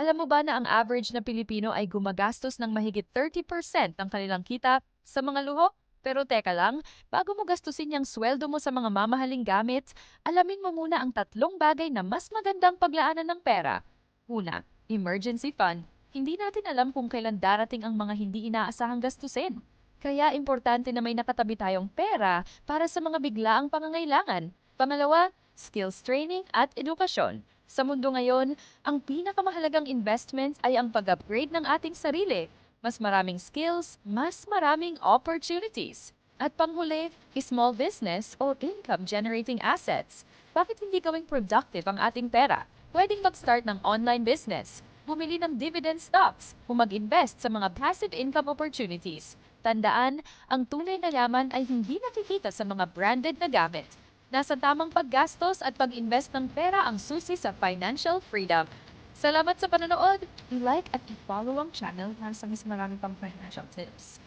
Alam mo ba na ang average na Pilipino ay gumagastos ng mahigit 30% ng kanilang kita sa mga luho? Pero teka lang, bago mo gastusin yung sweldo mo sa mga mamahaling gamit, alamin mo muna ang tatlong bagay na mas magandang paglaanan ng pera. Una, emergency fund. Hindi natin alam kung kailan darating ang mga hindi inaasahang gastusin. Kaya importante na may nakatabi tayong pera para sa mga biglaang pangangailangan. Pangalawa, skills training at edukasyon. Sa mundo ngayon, ang pinakamahalagang investment ay ang pag-upgrade ng ating sarili. Mas maraming skills, mas maraming opportunities. At panghuli, small business o income-generating assets. Bakit hindi gawing productive ang ating pera? Pwedeng mag-start ng online business, bumili ng dividend stocks, o mag-invest sa mga passive income opportunities. Tandaan, ang tunay na yaman ay hindi nakikita sa mga branded na gamit. Nasa tamang paggastos at pag-invest ng pera ang susi sa financial freedom. Salamat sa panonood! I-like at i-follow ang channel para sa mas marami pang financial tips.